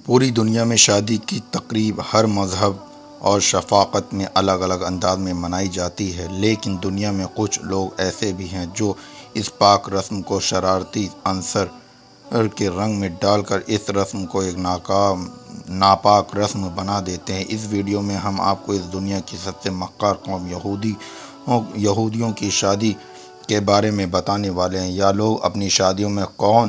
پوری دنیا میں شادی کی تقریب ہر مذہب اور ثقافت میں الگ الگ انداز میں منائی جاتی ہے، لیکن دنیا میں کچھ لوگ ایسے بھی ہیں جو اس پاک رسم کو شرارتی عنصر کے رنگ میں ڈال کر اس رسم کو ایک ناپاک رسم بنا دیتے ہیں۔ اس ویڈیو میں ہم آپ کو اس دنیا کی سب سے مکار قوم یہودیوں کی شادی کے بارے میں بتانے والے ہیں۔ یہ لوگ اپنی شادیوں میں کون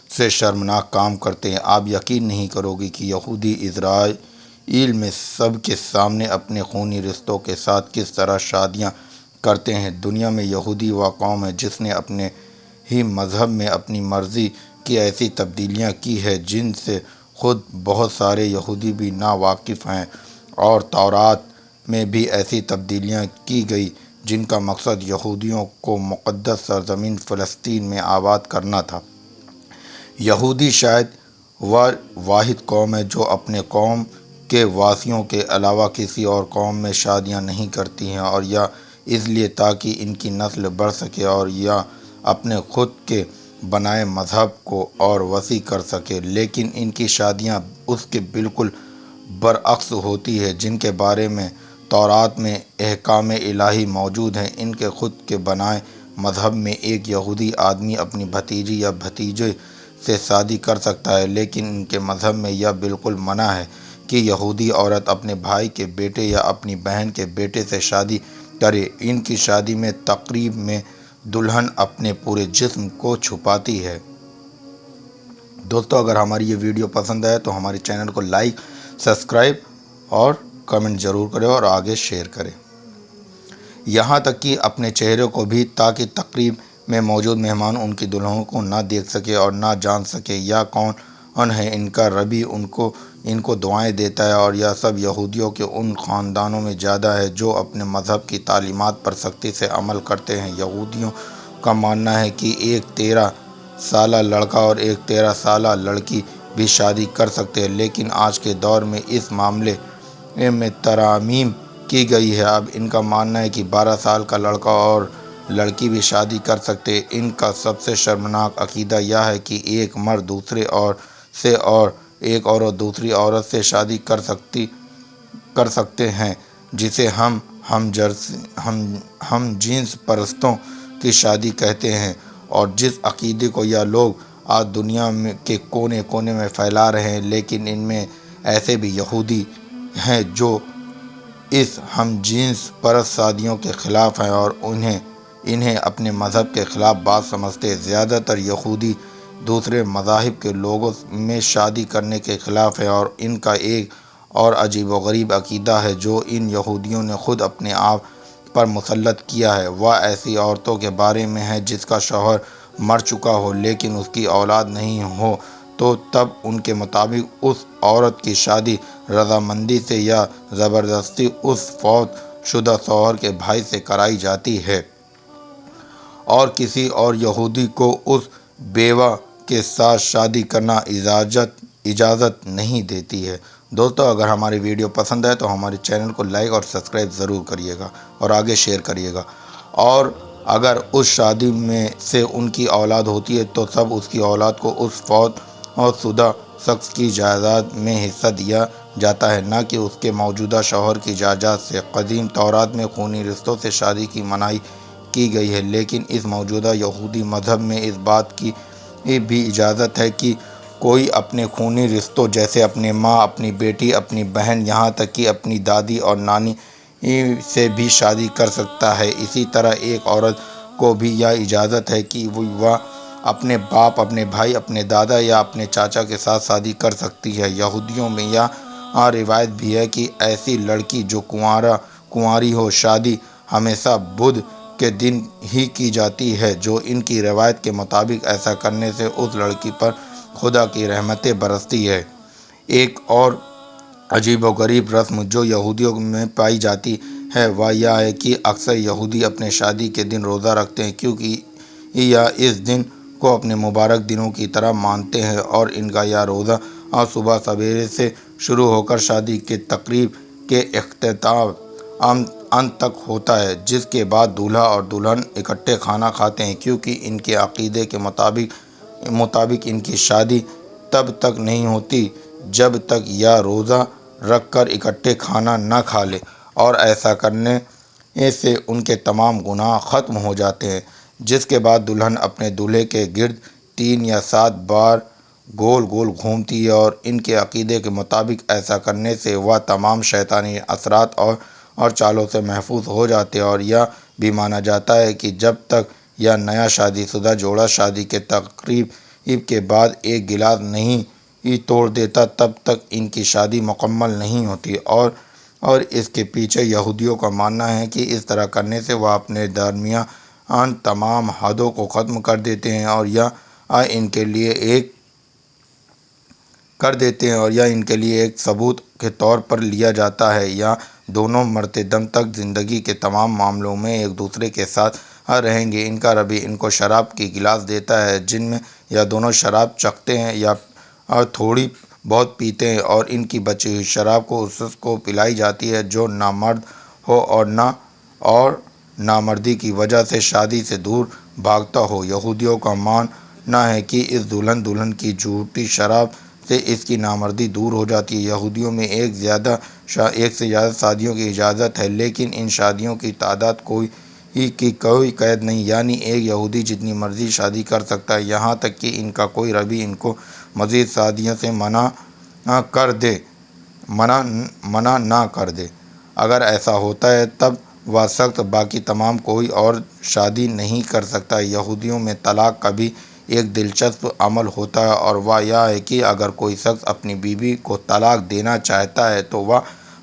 سے شرمناک کام کرتے ہیں، آپ یقین نہیں کرو گے کہ یہودی اسرائیل میں سب کے سامنے اپنے خونی رشتوں کے ساتھ کس طرح شادیاں کرتے ہیں۔ دنیا میں یہودی وہ قوم ہے جس نے اپنے ہی مذہب میں اپنی مرضی کی ایسی تبدیلیاں کی ہیں جن سے خود بہت سارے یہودی بھی نا واقف ہیں، اور تورات میں بھی ایسی تبدیلیاں کی گئی جن کا مقصد یہودیوں کو مقدس سرزمین فلسطین میں آباد کرنا تھا۔ یہودی شاید وہ واحد قوم ہے جو اپنے قوم کے واسیوں کے علاوہ کسی اور قوم میں شادیاں نہیں کرتی ہیں، اور یہ اس لیے تاکہ ان کی نسل بڑھ سکے اور یہ اپنے خود کے بنائے مذہب کو اور وسیع کر سکے۔ لیکن ان کی شادیاں اس کے بالکل برعکس ہوتی ہیں جن کے بارے میں تورات میں احکام الہی موجود ہیں۔ ان کے خود کے بنائے مذہب میں ایک یہودی آدمی اپنی بھتیجی یا بھتیجے سے شادی کر سکتا ہے، لیکن ان کے مذہب میں یہ بالکل منع ہے کہ یہودی عورت اپنے بھائی کے بیٹے یا اپنی بہن کے بیٹے سے شادی کرے۔ ان کی شادی میں تقریب میں دلہن اپنے پورے جسم کو چھپاتی ہے۔ دوستو، اگر ہماری یہ ویڈیو پسند آئے تو ہمارے چینل کو لائک، سبسکرائب اور کمنٹ ضرور کریں اور آگے شیئر کریں، یہاں تک کہ اپنے چہرے کو بھی، تاکہ تقریب میں موجود مہمان ان کی دلہنوں کو نہ دیکھ سکے اور نہ جان سکے یہ کون ہے۔ ان کا ربی ان کو دعائیں دیتا ہے، اور یہ سب یہودیوں کے ان خاندانوں میں زیادہ ہے جو اپنے مذہب کی تعلیمات پر سختی سے عمل کرتے ہیں۔ یہودیوں کا ماننا ہے کہ ایک 13 سالہ لڑکا اور ایک 13 سالہ لڑکی بھی شادی کر سکتے ہیں، لیکن آج کے دور میں اس معاملے میں ترامیم کی گئی ہے۔ اب ان کا ماننا ہے کہ 12 سال کا لڑکا اور لڑکی بھی شادی کر سکتے ہیں۔ ان کا سب سے شرمناک عقیدہ یہ ہے کہ ایک مرد دوسرے سے اور ایک عورت دوسری عورت سے شادی کر سکتے ہیں، جسے ہم جنس پرستوں کی شادی کہتے ہیں، اور جس عقیدے کو یہ لوگ آج دنیا کے کونے کونے میں پھیلا رہے ہیں۔ لیکن ان میں ایسے بھی یہودی ہیں جو اس ہم جنس پرست شادیوں کے خلاف ہیں اور انہیں اپنے مذہب کے خلاف بات سمجھتے ہیں۔ زیادہ تر یہودی دوسرے مذاہب کے لوگوں میں شادی کرنے کے خلاف ہیں، اور ان کا ایک اور عجیب و غریب عقیدہ ہے جو ان یہودیوں نے خود اپنے آپ پر مسلط کیا ہے۔ وہ ایسی عورتوں کے بارے میں ہے جس کا شوہر مر چکا ہو لیکن اس کی اولاد نہیں ہو، تو تب ان کے مطابق اس عورت کی شادی رضامندی سے یا زبردستی اس فوت شدہ شوہر کے بھائی سے کرائی جاتی ہے، اور کسی اور یہودی کو اس بیوہ کے ساتھ شادی کرنا اجازت نہیں دیتی ہے۔ دوستو، اگر ہماری ویڈیو پسند آئے تو ہمارے چینل کو لائک اور سبسکرائب ضرور کریے گا اور آگے شیئر کریے گا، اور اگر اس شادی میں سے ان کی اولاد ہوتی ہے تو سب اس کی اولاد کو اس فوت شدہ شخص کی جائیداد میں حصہ دیا جاتا ہے، نہ کہ اس کے موجودہ شوہر کی جائیداد سے۔ قدیم تورات میں خونی رشتوں سے شادی کی منائی کی گئی ہے، لیکن اس موجودہ یہودی مذہب میں اس بات کی بھی اجازت ہے کہ کوئی اپنے خونی رشتوں جیسے اپنی ماں، اپنی بیٹی، اپنی بہن، یہاں تک کہ اپنی دادی اور نانی سے بھی شادی کر سکتا ہے۔ اسی طرح ایک عورت کو بھی یہ اجازت ہے کہ وہ اپنے باپ، اپنے بھائی، اپنے دادا یا اپنے چاچا کے ساتھ شادی کر سکتی ہے۔ یہودیوں میں یہ روایت بھی ہے کہ ایسی لڑکی جو کنواری ہو، شادی ہمیشہ بدھ کے دن ہی کی جاتی ہے، جو ان کی روایت کے مطابق ایسا کرنے سے اس لڑکی پر خدا کی رحمتیں برستی ہیں۔ ایک اور عجیب و غریب رسم جو یہودیوں میں پائی جاتی ہے وہ یہ ہے کہ اکثر یہودی اپنے شادی کے دن روزہ رکھتے ہیں، کیونکہ یہ اس دن کو اپنے مبارک دنوں کی طرح مانتے ہیں، اور ان کا یہ روزہ صبح سویرے سے شروع ہو کر شادی کے تقریب کے اختتام تک ہوتا ہے، جس کے بعد دولہا اور دلہن اکٹھے کھانا کھاتے ہیں، کیونکہ ان کے عقیدے کے مطابق ان کی شادی تب تک نہیں ہوتی جب تک یا روزہ رکھ کر اکٹھے کھانا نہ کھا لے، اور ایسا کرنے سے ان کے تمام گناہ ختم ہو جاتے ہیں۔ جس کے بعد دلہن اپنے دولہے کے گرد 3 یا 7 بار گول گول گھومتی ہے، اور ان کے عقیدے کے مطابق ایسا کرنے سے وہ تمام شیطانی اثرات اور چالوں سے محفوظ ہو جاتے ہیں۔ اور یہ بھی مانا جاتا ہے کہ جب تک یہ نیا شادی شدہ جوڑا شادی کے تقریب کے بعد ایک گلاس نہیں توڑ دیتا، تب تک ان کی شادی مکمل نہیں ہوتی۔ اور اس کے پیچھے یہودیوں کا ماننا ہے کہ اس طرح کرنے سے وہ اپنے درمیان تمام حدوں کو ختم کر دیتے ہیں، اور یہ ان کے لیے ایک ثبوت کے طور پر لیا جاتا ہے۔ یہ دونوں مرتے دم تک زندگی کے تمام معاملوں میں ایک دوسرے کے ساتھ رہیں گے۔ ان کا ربی ان کو شراب کی گلاس دیتا ہے، جن میں یہ دونوں شراب چکھتے ہیں یا تھوڑی بہت پیتے ہیں، اور ان کی بچی ہوئی شراب کو اس کو پلائی جاتی ہے جو نہ مرد ہو اور نامردی کی وجہ سے شادی سے دور بھاگتا ہو۔ یہودیوں کا ماننا ہے کہ اس دلہن کی جھوٹی شراب سے اس کی نامردی دور ہو جاتی ہے۔ یہودیوں میں ایک سے زیادہ شادیوں کی اجازت ہے، لیکن ان شادیوں کی تعداد کی کوئی قید نہیں، یعنی ایک یہودی جتنی مرضی شادی کر سکتا ہے، یہاں تک کہ ان کا کوئی ربی ان کو مزید شادیوں سے منع نہ کر دے۔ اگر ایسا ہوتا ہے تب وہ شخص باقی تمام کوئی اور شادی نہیں کر سکتا۔ یہودیوں میں طلاق کا بھی ایک دلچسپ عمل ہوتا ہے، اور وہ یہ ہے کہ اگر کوئی شخص اپنی بیوی کو طلاق دینا چاہتا ہے تو وہ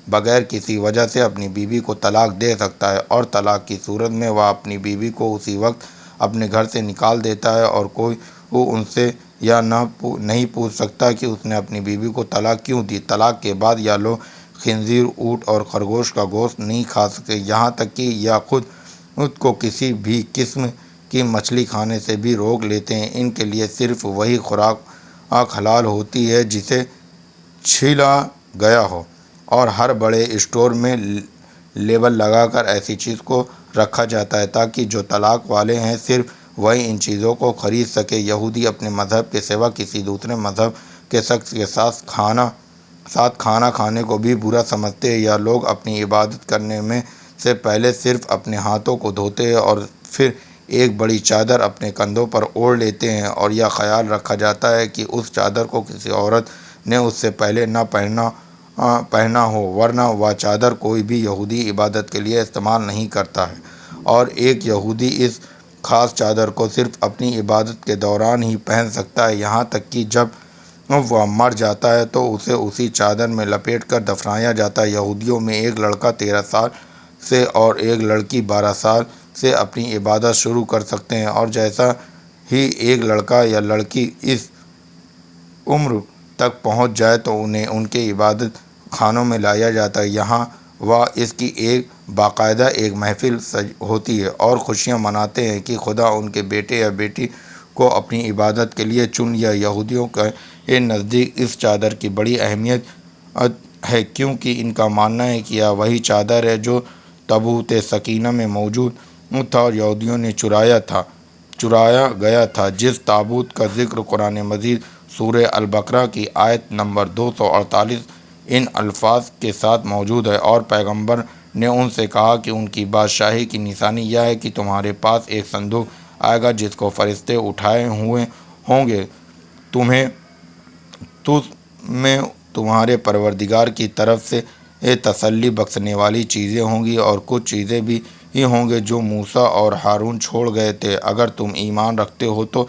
بغیر کسی وجہ سے اپنی بیوی کو طلاق دے سکتا ہے، اور طلاق کی صورت میں وہ اپنی بیوی کو اسی وقت اپنے گھر سے نکال دیتا ہے، اور کوئی ان سے یہ نہیں پوچھ سکتا کہ اس نے اپنی بیوی کو طلاق کیوں دی۔ طلاق کے بعد یہ لوگ خنزیر، اونٹ اور خرگوش کا گوشت نہیں کھا سکتے، یہاں تک کہ یہ خود کو کسی بھی قسم کی مچھلی کھانے سے بھی روک لیتے ہیں۔ ان کے لیے صرف وہی خوراک حلال ہوتی ہے جسے چھیلا گیا ہو، اور ہر بڑے اسٹور میں لیبل لگا کر ایسی چیز کو رکھا جاتا ہے تاکہ جو طلاق والے ہیں صرف وہی ان چیزوں کو خرید سکے۔ یہودی اپنے مذہب کے سوا کسی دوسرے مذہب کے شخص کے ساتھ کھانا کھانے کو بھی برا سمجھتے ہیں۔ یہ لوگ اپنی عبادت کرنے سے پہلے صرف اپنے ہاتھوں کو دھوتے ہیں اور پھر ایک بڑی چادر اپنے کندھوں پر اوڑھ لیتے ہیں، اور یہ خیال رکھا جاتا ہے کہ اس چادر کو کسی عورت نے اس سے پہلے نہ پہنا ہو، ورنہ وہ چادر کوئی بھی یہودی عبادت کے لیے استعمال نہیں کرتا ہے، اور ایک یہودی اس خاص چادر کو صرف اپنی عبادت کے دوران ہی پہن سکتا ہے، یہاں تک کہ جب وہ مر جاتا ہے تو اسے اسی چادر میں لپیٹ کر دفنایا جاتا ہے۔ یہودیوں میں ایک لڑکا 13 سال سے اور ایک لڑکی 12 سال سے اپنی عبادت شروع کر سکتے ہیں، اور جیسا ہی ایک لڑکا یا لڑکی اس عمر تک پہنچ جائے تو انہیں ان کے عبادت خانوں میں لایا جاتا ہے۔ یہاں وہ اس کی باقاعدہ ایک محفل ہوتی ہے اور خوشیاں مناتے ہیں کہ خدا ان کے بیٹے یا بیٹی کو اپنی عبادت کے لیے چن لیا۔ یہودیوں کے نزدیک اس چادر کی بڑی اہمیت ہے، کیونکہ ان کا ماننا ہے کہ یہ وہی چادر ہے جو تابوت سکینہ میں موجود تھا اور یہودیوں نے چرایا گیا تھا، جس تابوت کا ذکر قرآن مجید سورہ البقرہ کی آیت نمبر 248 ان الفاظ کے ساتھ موجود ہے۔ اور پیغمبر نے ان سے کہا کہ ان کی بادشاہی کی نشانی یہ ہے کہ تمہارے پاس ایک صندوق آئے گا جس کو فرشتے اٹھائے ہوئے ہوں گے، میں تمہارے پروردگار کی طرف سے تسلی بخشنے والی چیزیں ہوں گی، اور کچھ چیزیں بھی ہوں گے جو موسیٰ اور ہارون چھوڑ گئے تھے۔ اگر تم ایمان رکھتے ہو تو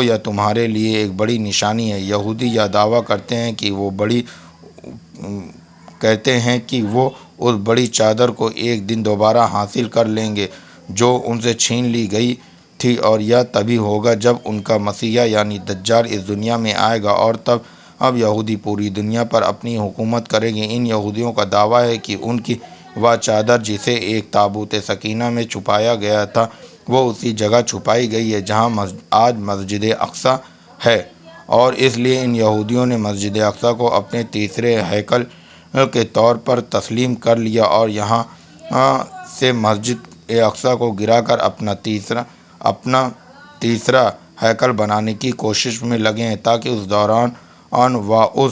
یہ تمہارے لیے ایک بڑی نشانی ہے۔ یہودی یہ دعویٰ کرتے ہیں کہ وہ اس بڑی چادر کو ایک دن دوبارہ حاصل کر لیں گے جو ان سے چھین لی گئی تھی، اور یہ تبھی ہوگا جب ان کا مسیح یعنی دجال اس دنیا میں آئے گا، اور اب یہودی پوری دنیا پر اپنی حکومت کریں گے۔ ان یہودیوں کا دعویٰ ہے کہ ان کی وہ چادر جسے ایک تابوت سکینہ میں چھپایا گیا تھا، وہ اسی جگہ چھپائی گئی ہے جہاں آج مسجد اقصیٰ ہے، اور اس لیے ان یہودیوں نے مسجد اقصیٰ کو اپنے تیسرے ہیکل کے طور پر تسلیم کر لیا، اور یہاں سے مسجد اقصیٰ کو گرا کر اپنا تیسرا ہیکل بنانے کی کوشش میں لگے ہیں، تاکہ اس دوران وہ اس